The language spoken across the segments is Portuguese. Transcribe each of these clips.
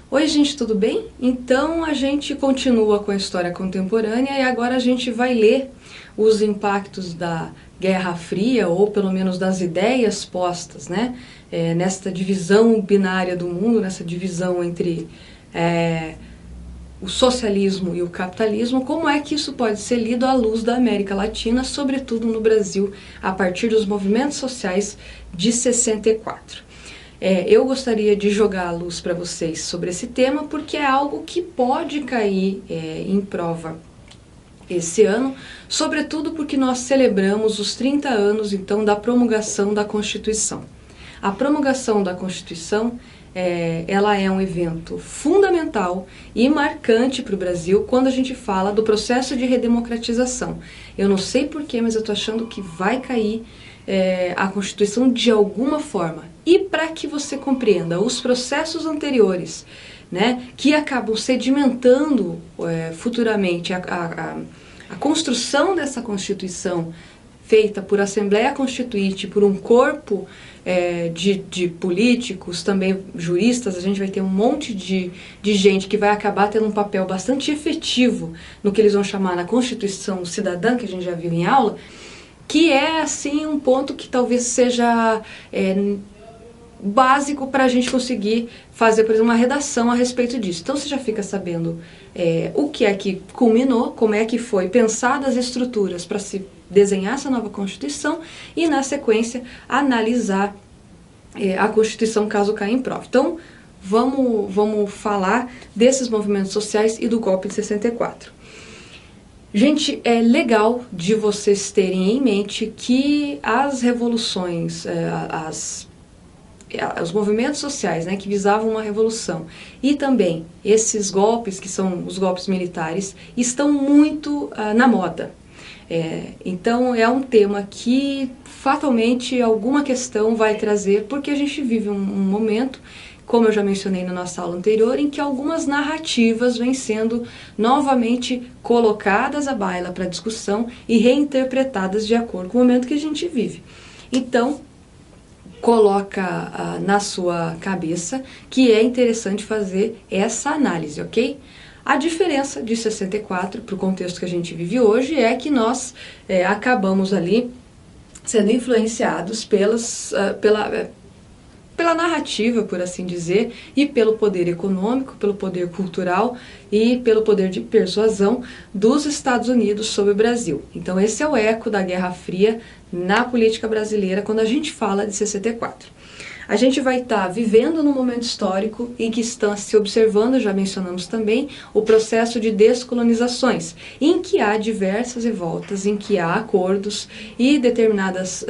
Oi gente, tudo bem? Então a gente continua com a história contemporânea e agora a gente vai ler os impactos da Guerra Fria, ou pelo menos das ideias postas, né? Nesta divisão binária do mundo, nessa divisão entre o socialismo e o capitalismo, como é que isso pode ser lido à luz da América Latina, sobretudo no Brasil, a partir dos movimentos sociais de 64. Eu gostaria de jogar a luz para vocês sobre esse tema, porque é algo que pode cair em prova esse ano, sobretudo porque nós celebramos os 30 anos, então, da promulgação da Constituição. A promulgação da Constituição, ela é um evento fundamental e marcante para o Brasil quando a gente fala do processo de redemocratização. Eu não sei porquê, mas eu estou achando que vai cair a Constituição de alguma forma. E para que você compreenda os processos anteriores, né, que acabam sedimentando futuramente a construção dessa Constituição feita por Assembleia Constituinte, por um corpo de políticos, também juristas, a gente vai ter um monte de gente que vai acabar tendo um papel bastante efetivo no que eles vão chamar na Constituição Cidadã, que a gente já viu em aula, que é assim um ponto que talvez seja básico para a gente conseguir fazer, por exemplo, uma redação a respeito disso. Então você já fica sabendo o que é que culminou, como é que foi pensadas as estruturas para se desenhar essa nova Constituição e, na sequência, analisar a Constituição caso caia em prova. Então, vamos falar desses movimentos sociais e do golpe de 64. Gente, é legal de vocês terem em mente que as revoluções, os movimentos sociais, né, que visavam uma revolução, e também esses golpes, que são os golpes militares, estão muito na moda. Então é um tema que fatalmente alguma questão vai trazer, porque a gente vive um momento, como eu já mencionei na nossa aula anterior, em que algumas narrativas vêm sendo novamente colocadas à baila para discussão e reinterpretadas de acordo com o momento que a gente vive. Então, coloca na sua cabeça que é interessante fazer essa análise, ok? A diferença de 64 para o contexto que a gente vive hoje é que nós acabamos ali sendo influenciados pela narrativa, por assim dizer, e pelo poder econômico, pelo poder cultural e pelo poder de persuasão dos Estados Unidos sobre o Brasil. Então esse é o eco da Guerra Fria na política brasileira quando a gente fala de 64. A gente vai estar vivendo num momento histórico em que está se observando, já mencionamos também, o processo de descolonizações, em que há diversas revoltas, em que há acordos e determinadas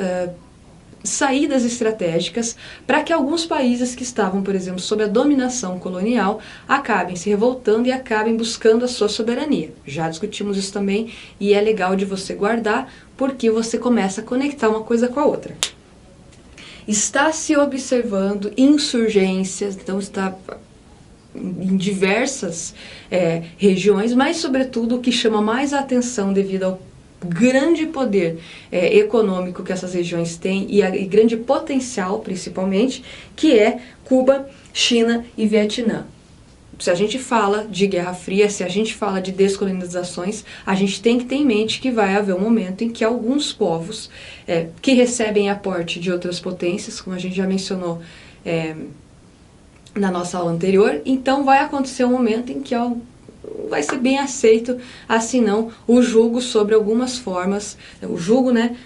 saídas estratégicas para que alguns países que estavam, por exemplo, sob a dominação colonial, acabem se revoltando e acabem buscando a sua soberania. Já discutimos isso também e é legal de você guardar, porque você começa a conectar uma coisa com a outra. Está se observando insurgências, então está em diversas regiões, mas sobretudo o que chama mais a atenção devido ao grande poder econômico que essas regiões têm e grande potencial, principalmente, que é Cuba, China e Vietnã. Se a gente fala de Guerra Fria, se a gente fala de descolonizações, a gente tem que ter em mente que vai haver um momento em que alguns povos que recebem aporte de outras potências, como a gente já mencionou na nossa aula anterior, então vai acontecer um momento em que vai ser bem aceito, assim não, o jugo sobre algumas formas,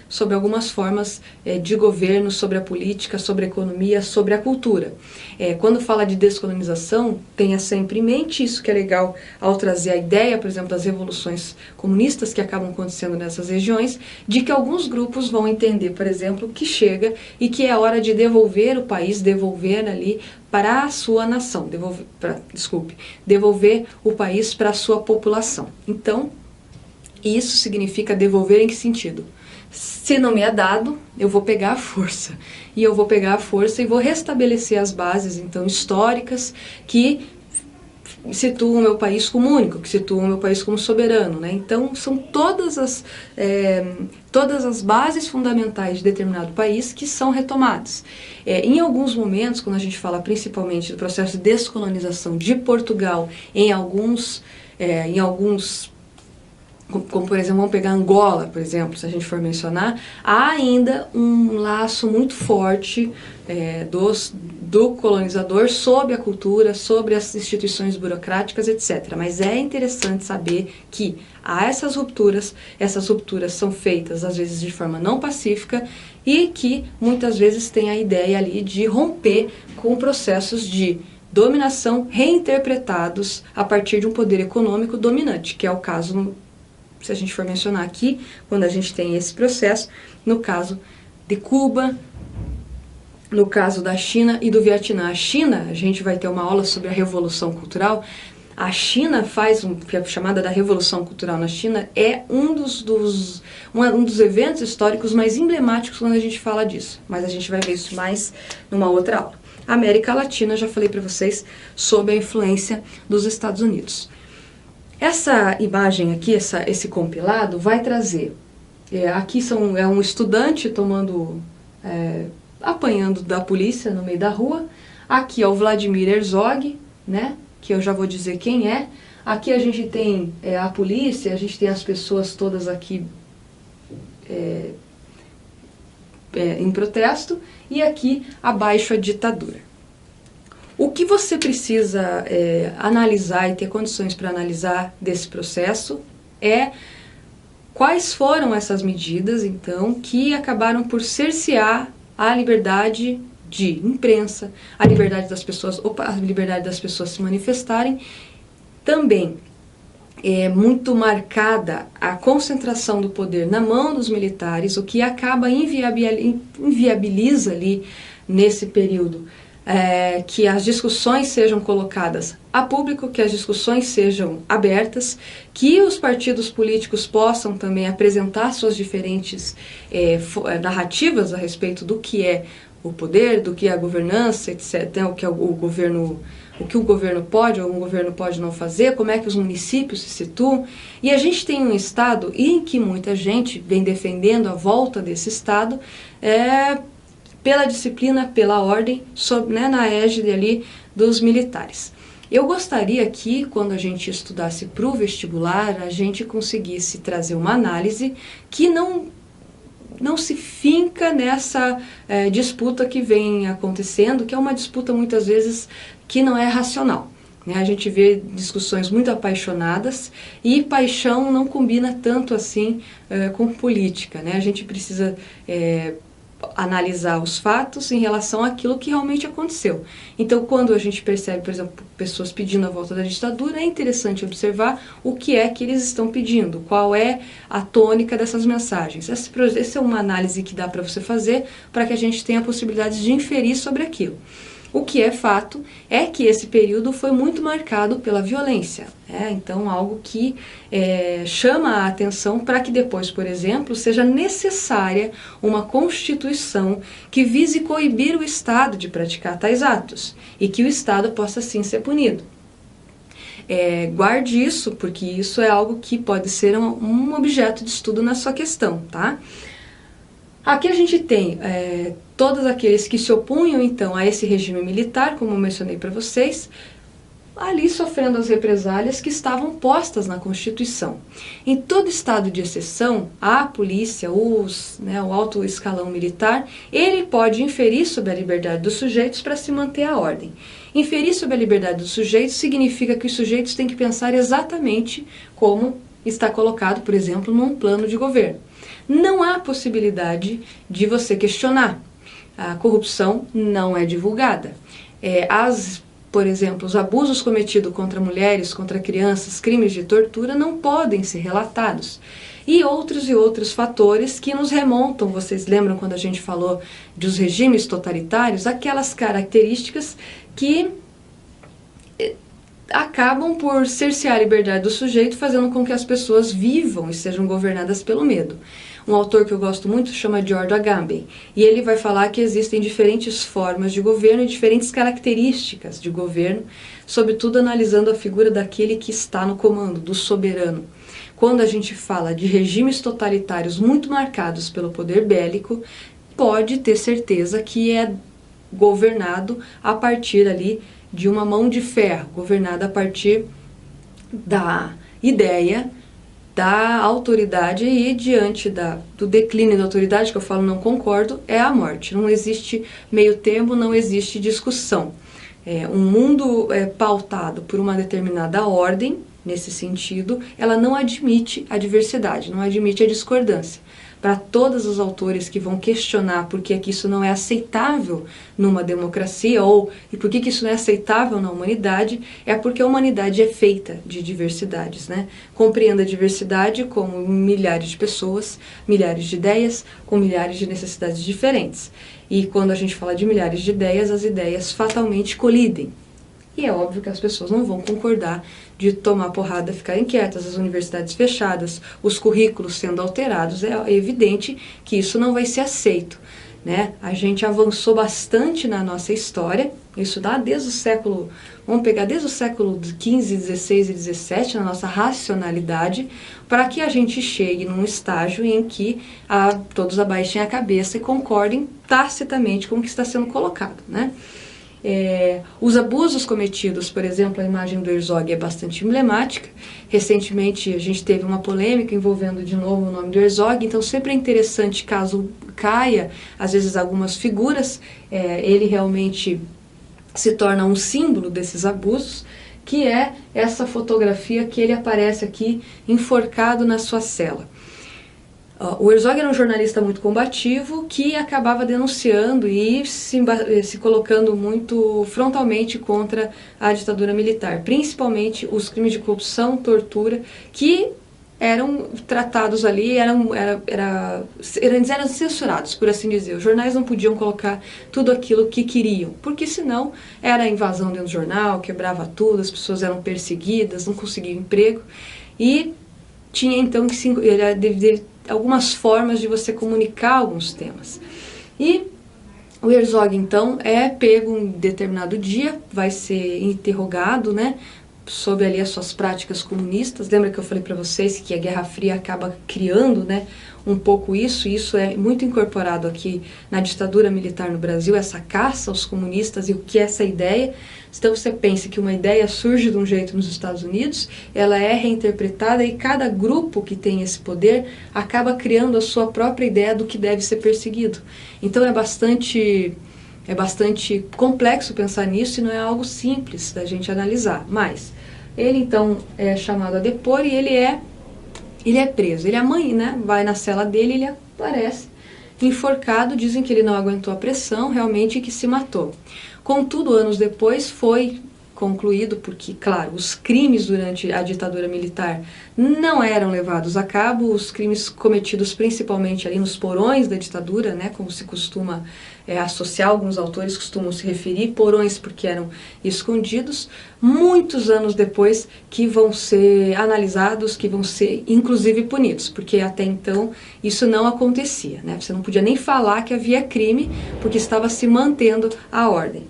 sobre algumas formas de governo, sobre a política, sobre a economia, sobre a cultura. Quando fala de descolonização, tenha sempre em mente isso, que é legal ao trazer a ideia, por exemplo, das revoluções comunistas que acabam acontecendo nessas regiões, de que alguns grupos vão entender, por exemplo, que chega e que é hora de devolver o país, devolver ali para a sua nação, devolver o país para a sua população. Então, isso significa devolver em que sentido? Se não me é dado, eu vou pegar a força. E eu vou pegar a força e vou restabelecer as bases, então, históricas que situam o meu país como único, que situam o meu país como soberano, né? Então, são todas as bases fundamentais de determinado país que são retomadas. Em alguns momentos, quando a gente fala principalmente do processo de descolonização de Portugal, em alguns como por exemplo, vamos pegar Angola, por exemplo, se a gente for mencionar, há ainda um laço muito forte do colonizador sobre a cultura, sobre as instituições burocráticas, etc. Mas é interessante saber que há essas rupturas são feitas às vezes de forma não pacífica e que muitas vezes tem a ideia ali de romper com processos de dominação reinterpretados a partir de um poder econômico dominante, que é o caso, se a gente for mencionar aqui, quando a gente tem esse processo, no caso de Cuba, no caso da China e do Vietnã. A China, a gente vai ter uma aula sobre a Revolução Cultural. A China faz, que é chamada da Revolução Cultural na China, é um dos eventos históricos mais emblemáticos quando a gente fala disso. Mas a gente vai ver isso mais numa outra aula. A América Latina, já falei para vocês sobre a influência dos Estados Unidos. Essa imagem aqui, esse compilado, vai trazer, aqui é um estudante apanhando da polícia no meio da rua, aqui é o Vladimir Herzog, né, que eu já vou dizer quem é, aqui a gente tem a polícia, a gente tem as pessoas todas aqui em protesto, e aqui abaixo a ditadura. O que você precisa analisar e ter condições para analisar desse processo é quais foram essas medidas, então, que acabaram por cercear a liberdade de imprensa, a liberdade das pessoas se manifestarem. Também é muito marcada a concentração do poder na mão dos militares, o que acaba inviabiliza ali nesse período que as discussões sejam colocadas a público, que as discussões sejam abertas, que os partidos políticos possam também apresentar suas diferentes narrativas a respeito do que é o poder, do que é a governança, etc., o que o governo pode ou o governo pode não fazer, como é que os municípios se situam. E a gente tem um Estado em que muita gente vem defendendo a volta desse Estado pela disciplina, pela ordem, na égide ali dos militares. Eu gostaria que, quando a gente estudasse para o vestibular, a gente conseguisse trazer uma análise que não se finca nessa disputa que vem acontecendo, que é uma disputa muitas vezes que não é racional. A gente vê discussões muito apaixonadas e paixão não combina tanto assim com política. A gente precisa analisar os fatos em relação àquilo que realmente aconteceu. Então, quando a gente percebe, por exemplo, pessoas pedindo a volta da ditadura, é interessante observar o que é que eles estão pedindo, qual é a tônica dessas mensagens. Essa é uma análise que dá para você fazer para que a gente tenha a possibilidade de inferir sobre aquilo. O que é fato é que esse período foi muito marcado pela violência. Então, algo que chama a atenção para que depois, por exemplo, seja necessária uma Constituição que vise coibir o Estado de praticar tais atos e que o Estado possa sim ser punido. Guarde isso, porque isso é algo que pode ser um objeto de estudo na sua questão, tá? Aqui a gente tem todos aqueles que se opunham, então, a esse regime militar, como eu mencionei para vocês, ali sofrendo as represálias que estavam postas na Constituição. Em todo estado de exceção, a polícia, o alto escalão militar, ele pode inferir sobre a liberdade dos sujeitos para se manter a ordem. Inferir sobre a liberdade dos sujeitos significa que os sujeitos têm que pensar exatamente como está colocado, por exemplo, num plano de governo. Não há possibilidade de você questionar. A corrupção não é divulgada. Por exemplo, os abusos cometidos contra mulheres, contra crianças, crimes de tortura não podem ser relatados. E outros fatores que nos remontam, vocês lembram quando a gente falou dos regimes totalitários, aquelas características que acabam por cercear a liberdade do sujeito, fazendo com que as pessoas vivam e sejam governadas pelo medo. Um autor que eu gosto muito chama George Agamben, e ele vai falar que existem diferentes formas de governo e diferentes características de governo, sobretudo analisando a figura daquele que está no comando, do soberano. Quando a gente fala de regimes totalitários muito marcados pelo poder bélico, pode ter certeza que é governado a partir ali de uma mão de ferro, governada a partir da ideia da autoridade, e diante do declínio da autoridade, que eu falo não concordo, é a morte. Não existe meio termo, não existe discussão. Um mundo pautado por uma determinada ordem, nesse sentido, ela não admite a diversidade, não admite a discordância. Para todos os autores que vão questionar por que isso não é aceitável numa democracia, ou e por que isso não é aceitável na humanidade, é porque a humanidade é feita de diversidades, né? Compreenda a diversidade como milhares de pessoas, milhares de ideias, com milhares de necessidades diferentes. E quando a gente fala de milhares de ideias, as ideias fatalmente colidem. E é óbvio que as pessoas não vão concordar de tomar porrada, ficarem quietas, as universidades fechadas, os currículos sendo alterados. É evidente que isso não vai ser aceito, né? A gente avançou bastante na nossa história, isso dá desde o século, vamos pegar desde o século XV, XVI e XVII, na nossa racionalidade, para que a gente chegue num estágio em que todos abaixem a cabeça e concordem tacitamente com o que está sendo colocado, né? Os abusos cometidos, por exemplo, a imagem do Herzog é bastante emblemática. Recentemente a gente teve uma polêmica envolvendo de novo o nome do Herzog, então sempre é interessante, caso caia, às vezes algumas figuras, ele realmente se torna um símbolo desses abusos, que é essa fotografia que ele aparece aqui enforcado na sua cela. O Herzog era um jornalista muito combativo que acabava denunciando e se colocando muito frontalmente contra a ditadura militar, principalmente os crimes de corrupção, tortura, que eram tratados ali, eram censurados, por assim dizer. Os jornais não podiam colocar tudo aquilo que queriam, porque senão era invasão dentro do jornal, quebrava tudo, as pessoas eram perseguidas, não conseguiam emprego, e tinha então que algumas formas de você comunicar alguns temas. E o Herzog então é pego um determinado dia, vai ser interrogado, né, sobre ali as suas práticas comunistas. Lembra que eu falei para vocês que a Guerra Fria acaba criando, né, um pouco isso, e isso é muito incorporado aqui na ditadura militar no Brasil, essa caça aos comunistas e o que é essa ideia. Então você pensa que uma ideia surge de um jeito nos Estados Unidos, ela é reinterpretada e cada grupo que tem esse poder acaba criando a sua própria ideia do que deve ser perseguido. Então é bastante complexo pensar nisso e não é algo simples da gente analisar. Mas ele então é chamado a depor e ele é preso. Ele amanhã, né, vai na cela dele, ele aparece enforcado, dizem que ele não aguentou a pressão, realmente, que se matou. Contudo, anos depois foi concluído, porque, claro, os crimes durante a ditadura militar não eram levados a cabo, os crimes cometidos principalmente ali nos porões da ditadura, né, como se costuma associar, alguns autores costumam se referir, porões porque eram escondidos, muitos anos depois que vão ser analisados, que vão ser inclusive punidos, porque até então isso não acontecia, né? Você não podia nem falar que havia crime, porque estava se mantendo a ordem.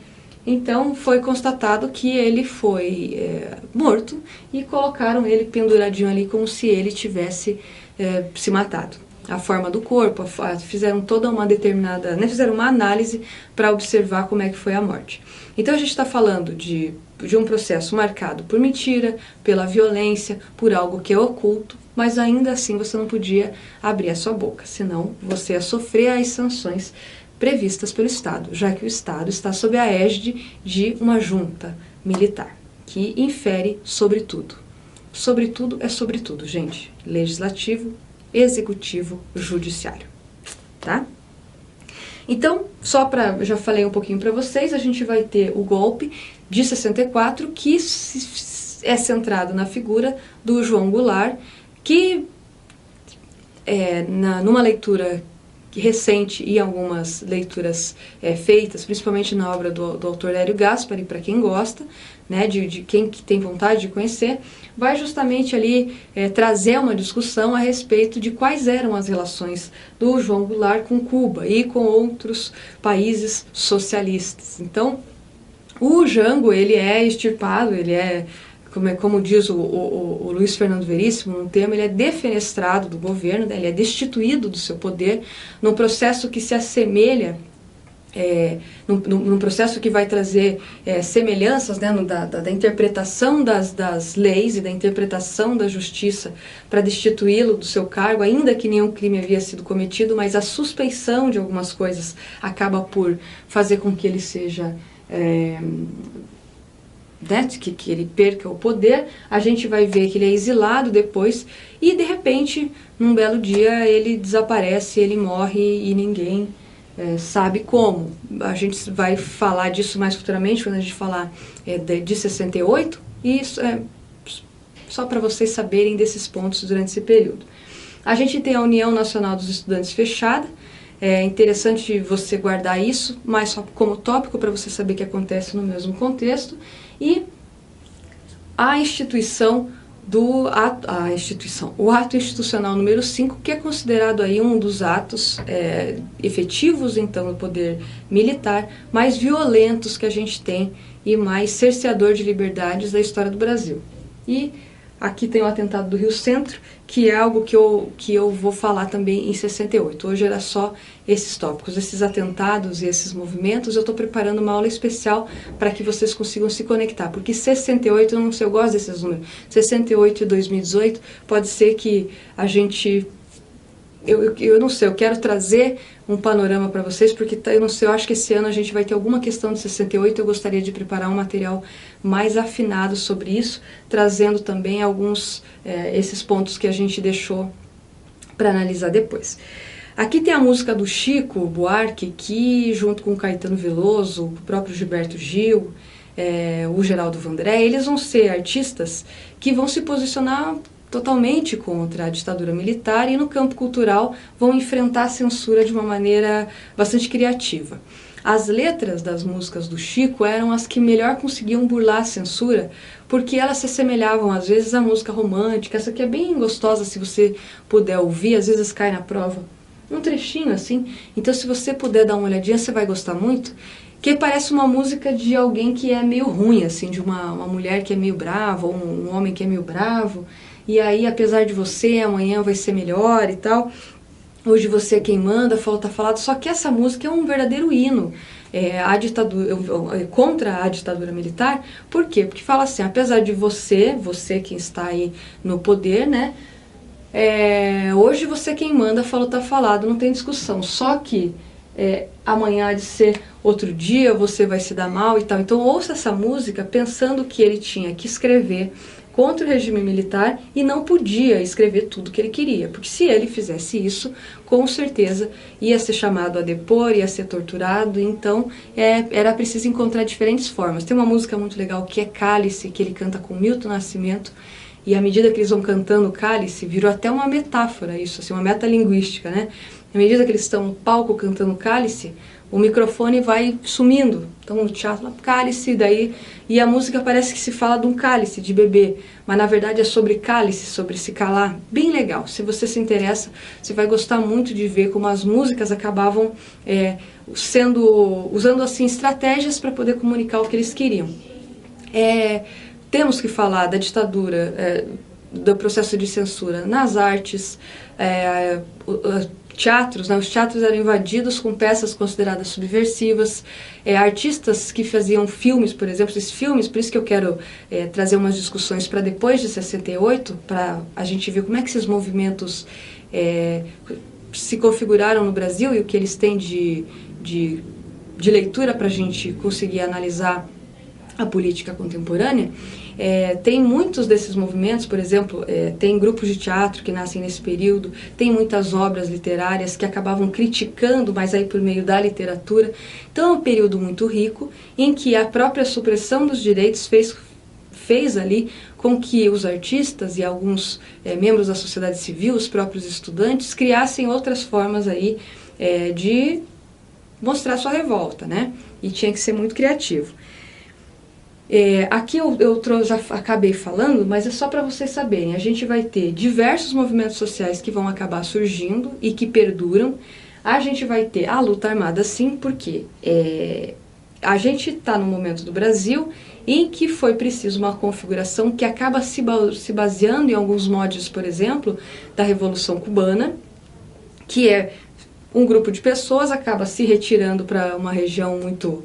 Então foi constatado que ele foi morto e colocaram ele penduradinho ali como se ele tivesse se matado. A forma do corpo, fizeram toda uma determinada, né, fizeram uma análise para observar como é que foi a morte. Então a gente está falando de um processo marcado por mentira, pela violência, por algo que é oculto, mas ainda assim você não podia abrir a sua boca, senão você ia sofrer as sanções previstas pelo Estado, já que o Estado está sob a égide de uma junta militar, que infere sobre tudo. Sobre tudo é sobre tudo, gente. Legislativo, executivo, judiciário, tá? Então, só para, já falei um pouquinho para vocês, a gente vai ter o golpe de 64, que é centrado na figura do João Goulart, que numa leitura recente e algumas leituras feitas, principalmente na obra do autor Hélio Gaspari, para quem gosta, né, de quem que tem vontade de conhecer, vai justamente ali trazer uma discussão a respeito de quais eram as relações do João Goulart com Cuba e com outros países socialistas. Então, o Jango, ele é extirpado, ele é, como diz o Luiz Fernando Veríssimo, no termo, ele é defenestrado do governo, né, ele é destituído do seu poder, num processo que se assemelha, num processo que vai trazer semelhanças, né, da interpretação das leis e da interpretação da justiça para destituí-lo do seu cargo, ainda que nenhum crime havia sido cometido, mas a suspeição de algumas coisas acaba por fazer com que ele seja... que ele perca o poder. A gente vai ver que ele é exilado depois e de repente, num belo dia, ele desaparece, ele morre e ninguém sabe como. A gente vai falar disso mais futuramente quando a gente falar de 68, e isso é só para vocês saberem desses pontos durante esse período. A gente tem a União Nacional dos Estudantes fechada. É interessante você guardar isso, mas só como tópico para você saber que acontece no mesmo contexto. E a instituição o ato institucional número 5, que é considerado aí um dos atos efetivos, então, do poder militar, mais violentos que a gente tem e mais cerceador de liberdades da história do Brasil. E aqui tem o atentado do Rio Centro, que é algo que eu vou falar também em 68. Hoje era só esses tópicos, esses atentados e esses movimentos. Eu estou preparando uma aula especial para que vocês consigam se conectar, porque 68, eu não sei, eu gosto desses números, 68 e 2018, pode ser que a gente... Eu não sei, eu quero trazer um panorama para vocês, porque eu não sei, eu acho que esse ano a gente vai ter alguma questão de 68, eu gostaria de preparar um material mais afinado sobre isso, trazendo também alguns, esses pontos que a gente deixou para analisar depois. Aqui tem a música do Chico Buarque, que junto com o Caetano Veloso, o próprio Gilberto Gil, o Geraldo Vandré, eles vão ser artistas que vão se posicionar totalmente contra a ditadura militar e no campo cultural vão enfrentar a censura de uma maneira bastante criativa. As letras das músicas do Chico eram as que melhor conseguiam burlar a censura, porque elas se assemelhavam às vezes à música romântica. Essa aqui é bem gostosa, se você puder ouvir, às vezes cai na prova um trechinho assim, então se você puder dar uma olhadinha, você vai gostar muito, que parece uma música de alguém que é meio ruim, assim, de uma mulher que é meio brava, ou um homem que é meio bravo, e aí, apesar de você, amanhã vai ser melhor e tal, hoje você é quem manda, falta falado, só que essa música é um verdadeiro hino contra a ditadura militar. Por quê? Porque fala assim, apesar de você quem está aí no poder, né, hoje você quem manda, falou, tá falado, não tem discussão, só que amanhã há de ser outro dia, você vai se dar mal e tal. Então ouça essa música pensando que ele tinha que escrever contra o regime militar e não podia escrever tudo que ele queria, porque se ele fizesse isso, com certeza ia ser chamado a depor, ia ser torturado. Então era preciso encontrar diferentes formas. Tem uma música muito legal que é Cálice, que ele canta com Milton Nascimento, e à medida que eles vão cantando Cálice, virou até uma metáfora isso, assim, uma metalinguística, né? À medida que eles estão no palco cantando Cálice, o microfone vai sumindo. Então no teatro, cálice, daí, e a música parece que se fala de um cálice, de beber, mas na verdade é sobre cálice, sobre se calar. Bem legal, se você se interessa, você vai gostar muito de ver como as músicas acabavam usando assim estratégias para poder comunicar o que eles queriam. Temos que falar da ditadura, do processo de censura nas artes, teatros, né? Os teatros eram invadidos com peças consideradas subversivas, artistas que faziam filmes, por exemplo, esses filmes, por isso que eu quero trazer umas discussões para depois de 68, para a gente ver como é que esses movimentos se configuraram no Brasil e o que eles têm de leitura para a gente conseguir analisar a política contemporânea. Tem muitos desses movimentos, por exemplo, tem grupos de teatro que nascem nesse período, tem muitas obras literárias que acabavam criticando, mas aí por meio da literatura. Então é um período muito rico, em que a própria supressão dos direitos fez ali com que os artistas e alguns membros da sociedade civil, os próprios estudantes, criassem outras formas aí de mostrar sua revolta, né? E tinha que ser muito criativo. Aqui eu já acabei falando, mas é só para vocês saberem. A gente vai ter diversos movimentos sociais que vão acabar surgindo e que perduram. A gente vai ter a luta armada, sim, porque a gente está no momento do Brasil em que foi preciso uma configuração que acaba se baseando em alguns modos, por exemplo, da Revolução Cubana, que é um grupo de pessoas acaba se retirando para uma região muito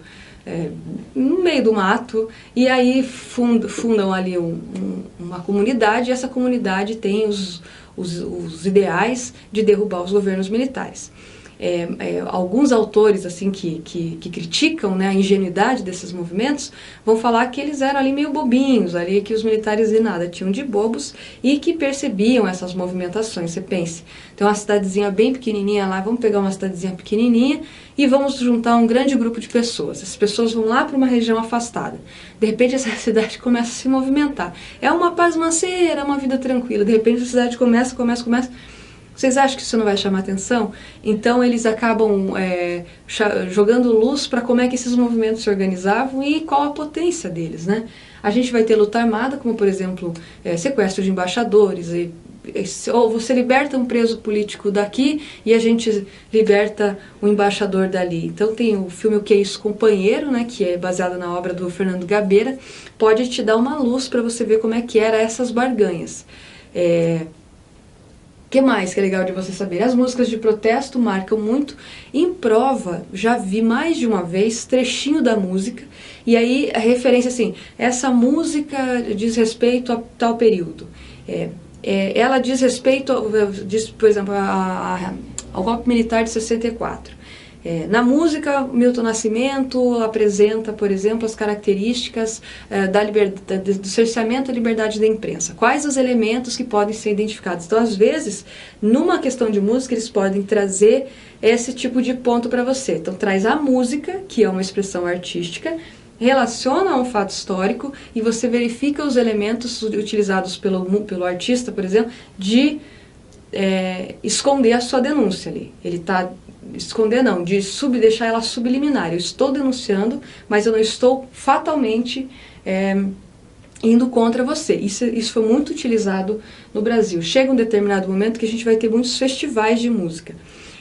no meio do mato, e aí fundam ali uma comunidade, e essa comunidade tem os ideais de derrubar os governos militares. Alguns autores assim que criticam, né, a ingenuidade desses movimentos vão falar que eles eram ali meio bobinhos, ali que os militares de nada tinham de bobos e que percebiam essas movimentações. Você pense, tem uma cidadezinha bem pequenininha lá, vamos pegar uma cidadezinha pequenininha e vamos juntar um grande grupo de pessoas. Essas pessoas vão lá para uma região afastada. De repente essa cidade começa a se movimentar. É uma pasmanceira, uma vida tranquila. De repente a cidade começa. Vocês acham que isso não vai chamar atenção? Então eles acabam jogando luz para como é que esses movimentos se organizavam e qual a potência deles, né? A gente vai ter luta armada, como por exemplo, sequestro de embaixadores, ou você liberta um preso político daqui e a gente liberta o embaixador dali. Então tem o filme O Que é Isso, Companheiro, né, que é baseado na obra do Fernando Gabeira, pode te dar uma luz para você ver como é que eram essas barganhas. O que mais que é legal de você saber? As músicas de protesto marcam muito. Em prova, já vi mais de uma vez trechinho da música, e aí a referência assim, essa música diz respeito a tal período. Ela diz respeito, por exemplo, ao golpe militar de 64. Na música, Milton Nascimento apresenta, por exemplo, as características do cerceamento da liberdade da imprensa. Quais os elementos que podem ser identificados? Então, às vezes, numa questão de música, eles podem trazer esse tipo de ponto para você. Então, traz a música, que é uma expressão artística, relaciona a um fato histórico e você verifica os elementos utilizados pelo artista, por exemplo, de esconder a sua denúncia ali. Ele está... esconder não, de deixar ela subliminar. Eu estou denunciando, mas eu não estou fatalmente indo contra você. Isso foi muito utilizado no Brasil. Chega um determinado momento que a gente vai ter muitos festivais de música.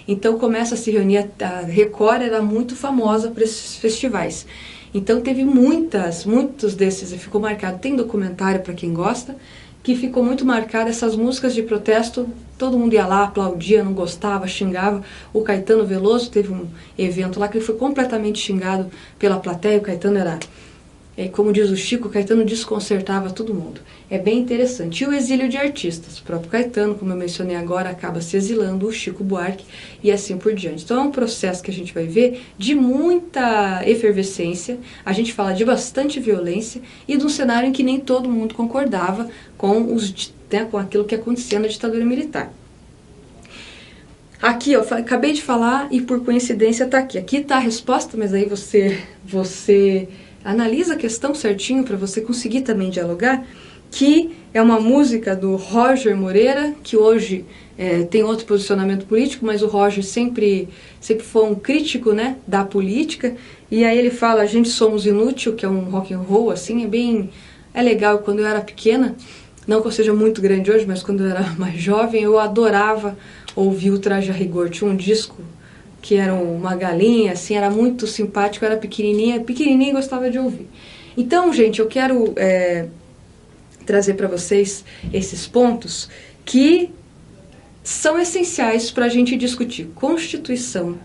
Então começa a se reunir, a Record era muito famosa por esses festivais. Então teve muitos desses, e ficou marcado, tem documentário para quem gosta, que ficou muito marcada essas músicas de protesto, todo mundo ia lá, aplaudia, não gostava, xingava. O Caetano Veloso teve um evento lá que ele foi completamente xingado pela plateia. O Caetano era, como diz o Chico, o Caetano desconcertava todo mundo. É bem interessante. E o exílio de artistas, o próprio Caetano, como eu mencionei agora, acaba se exilando, o Chico Buarque e assim por diante. Então é um processo que a gente vai ver de muita efervescência, a gente fala de bastante violência e de um cenário em que nem todo mundo concordava com aquilo que acontecia na ditadura militar. Aqui, eu acabei de falar e por coincidência está aqui. Aqui está a resposta, mas aí você analisa a questão certinho para você conseguir também dialogar, que é uma música do Roger Moreira, que hoje tem outro posicionamento político, mas o Roger sempre foi um crítico, né, da política, e aí ele fala, a gente somos inútil, que é um rock and roll, assim, é legal. Quando eu era pequena, não que eu seja muito grande hoje, mas quando eu era mais jovem, eu adorava ouvir o Traje a Rigor. Tinha um disco que era uma galinha, assim, era muito simpático, era pequenininha e gostava de ouvir. Então, gente, eu quero trazer para vocês esses pontos que são essenciais para a gente discutir Constituição,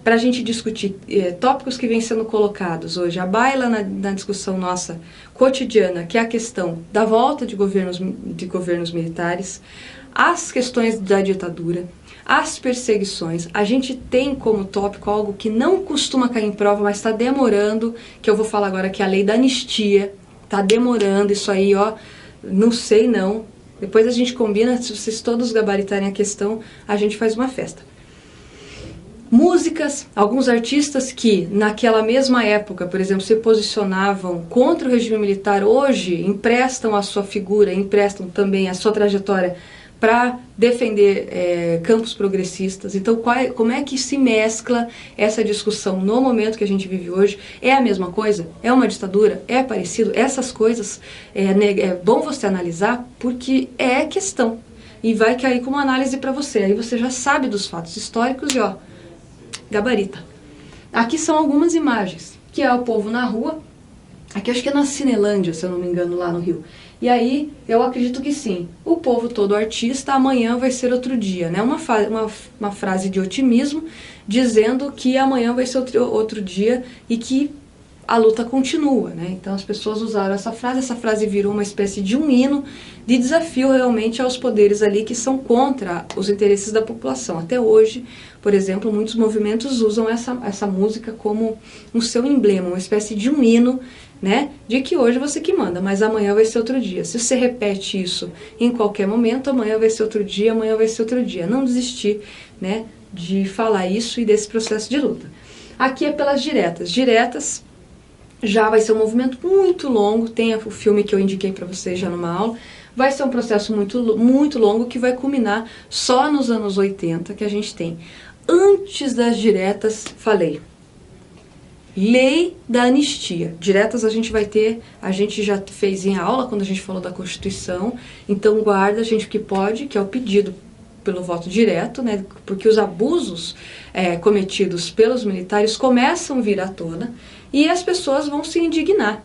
para a gente discutir tópicos que vêm sendo colocados hoje, a baila na discussão nossa cotidiana, que é a questão da volta de governos militares, as questões da ditadura, as perseguições. A gente tem como tópico algo que não costuma cair em prova, mas está demorando, que eu vou falar agora, que é a lei da anistia. Está demorando isso aí, ó, não sei não. Depois a gente combina, se vocês todos gabaritarem a questão, a gente faz uma festa. Músicas, alguns artistas que naquela mesma época, por exemplo, se posicionavam contra o regime militar, hoje emprestam a sua figura, emprestam também a sua trajetória para defender campos progressistas. Então, como é que se mescla essa discussão no momento que a gente vive hoje? É a mesma coisa? É uma ditadura? É parecido? Essas coisas é bom você analisar, porque é questão. E vai cair como análise para você. Aí você já sabe dos fatos históricos e, ó, gabarita. Aqui são algumas imagens, que é o povo na rua. Aqui acho que é na Cinelândia, se eu não me engano, lá no Rio. E aí, eu acredito que sim, o povo todo artista, amanhã vai ser outro dia, né? Uma frase de otimismo, dizendo que amanhã vai ser outro dia e que a luta continua, né? Então as pessoas usaram essa frase virou uma espécie de um hino de desafio realmente aos poderes ali que são contra os interesses da população. Até hoje, por exemplo, muitos movimentos usam essa música como um seu emblema, uma espécie de um hino, né, de que hoje você que manda, mas amanhã vai ser outro dia. Se você repete isso em qualquer momento, amanhã vai ser outro dia, amanhã vai ser outro dia. Não desistir, né, de falar isso e desse processo de luta. Aqui é pelas diretas. Diretas já vai ser um movimento muito longo, tem o filme que eu indiquei para vocês já numa aula. Vai ser um processo muito longo que vai culminar só nos anos 80, que a gente tem. Antes das diretas, falei, lei da anistia. Diretas a gente vai ter, a gente já fez em aula quando a gente falou da Constituição, então guarda a gente o que pode, que é o pedido pelo voto direto, né, porque os abusos cometidos pelos militares começam a vir à tona e as pessoas vão se indignar.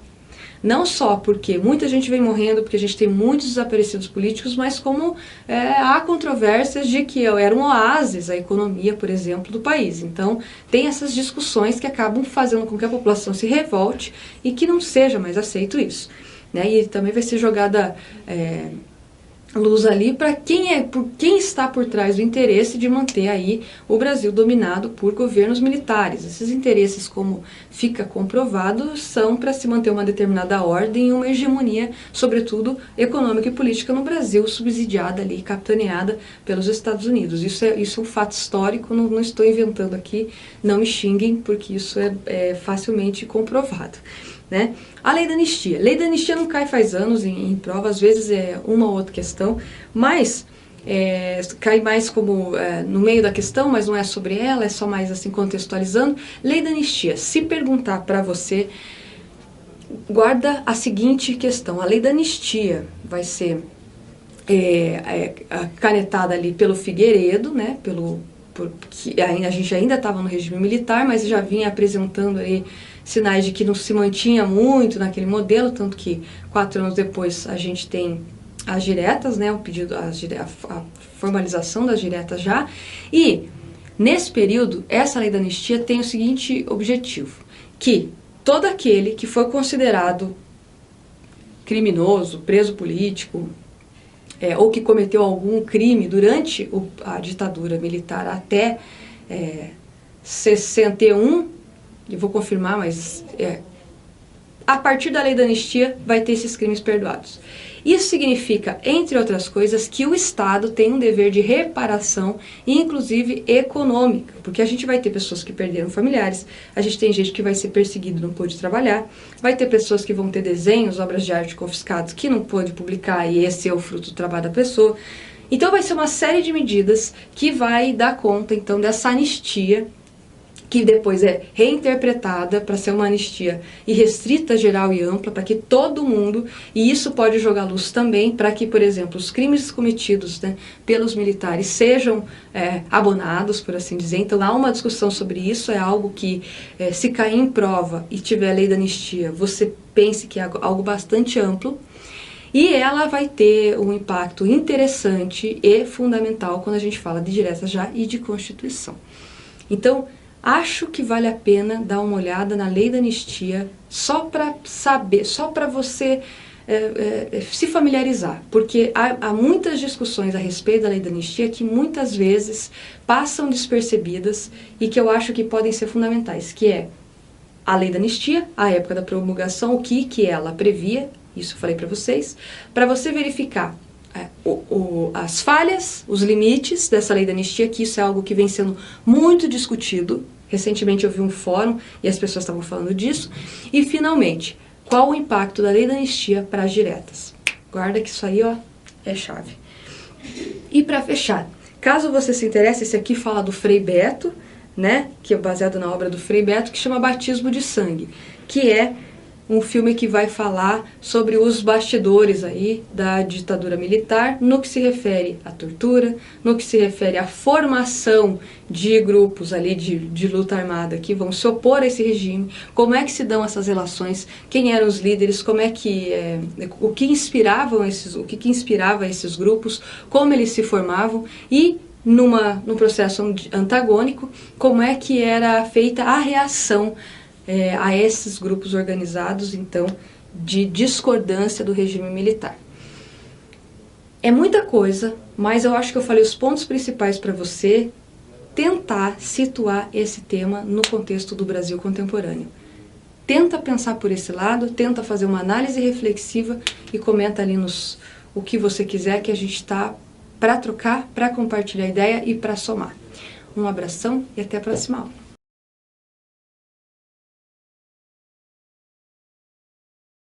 Não só porque muita gente vem morrendo, porque a gente tem muitos desaparecidos políticos, mas como há controvérsias de que era um oásis a economia, por exemplo, do país. Então, tem essas discussões que acabam fazendo com que a população se revolte e que não seja mais aceito isso, né? E também vai ser jogada luz ali para quem está por trás do interesse de manter aí o Brasil dominado por governos militares. Esses interesses, como fica comprovado, são para se manter uma determinada ordem e uma hegemonia, sobretudo econômica e política no Brasil, subsidiada ali, capitaneada pelos Estados Unidos. Isso é um fato histórico, não estou inventando aqui, não me xinguem, porque isso é facilmente comprovado. Né? A lei da anistia. A lei da anistia não cai faz anos em prova, às vezes é uma ou outra questão, mas cai mais como no meio da questão, mas não é sobre ela, é só mais assim contextualizando. Lei da anistia. Se perguntar para você, guarda a seguinte questão. A lei da anistia vai ser canetada ali pelo Figueiredo, né? Porque a gente ainda estava no regime militar, mas já vinha apresentando aí sinais de que não se mantinha muito naquele modelo, tanto que 4 anos depois a gente tem as diretas, né, o pedido, a formalização das diretas já, e nesse período, essa lei da anistia tem o seguinte objetivo, que todo aquele que foi considerado criminoso, preso político, ou que cometeu algum crime durante a ditadura militar até 61, eu vou confirmar, mas a partir da lei da anistia vai ter esses crimes perdoados. Isso significa, entre outras coisas, que o Estado tem um dever de reparação, inclusive econômica, porque a gente vai ter pessoas que perderam familiares, a gente tem gente que vai ser perseguido e não pôde trabalhar, vai ter pessoas que vão ter desenhos, obras de arte confiscados que não pôde publicar e esse é o fruto do trabalho da pessoa. Então vai ser uma série de medidas que vai dar conta, então, dessa anistia, que depois é reinterpretada para ser uma anistia irrestrita, geral e ampla, para que todo mundo, e isso pode jogar luz também para que, por exemplo, os crimes cometidos, né, pelos militares sejam abonados, por assim dizer. Então há uma discussão sobre isso, é algo que, se cair em prova e tiver a lei da anistia, você pense que é algo bastante amplo, e ela vai ter um impacto interessante e fundamental quando a gente fala de diretas já e de Constituição. Então, acho que vale a pena dar uma olhada na lei da anistia só para saber, só para você se familiarizar, porque há muitas discussões a respeito da lei da anistia que muitas vezes passam despercebidas e que eu acho que podem ser fundamentais, que é a lei da anistia, a época da promulgação, o que ela previa, isso eu falei para vocês, para você verificar as falhas, os limites dessa lei da anistia, que isso é algo que vem sendo muito discutido. Recentemente eu vi um fórum e as pessoas estavam falando disso. E finalmente, qual o impacto da lei da anistia para as diretas? Guarda que isso aí, ó, é chave. E para fechar, caso você se interesse, esse aqui fala do Frei Beto, né, que é baseado na obra do Frei Beto, que chama Batismo de Sangue, que é um filme que vai falar sobre os bastidores aí da ditadura militar, no que se refere à tortura, no que se refere à formação de grupos ali de luta armada que vão se opor a esse regime, como é que se dão essas relações, quem eram os líderes, como é que o que inspirava esses grupos, como eles se formavam e num processo antagônico, como é que era feita a reação a esses grupos organizados, então, de discordância do regime militar. É muita coisa, mas eu acho que eu falei os pontos principais para você tentar situar esse tema no contexto do Brasil contemporâneo. Tenta pensar por esse lado, tenta fazer uma análise reflexiva e comenta ali o que você quiser, que a gente está para trocar, para compartilhar ideia e para somar. Um abração e até a próxima aula.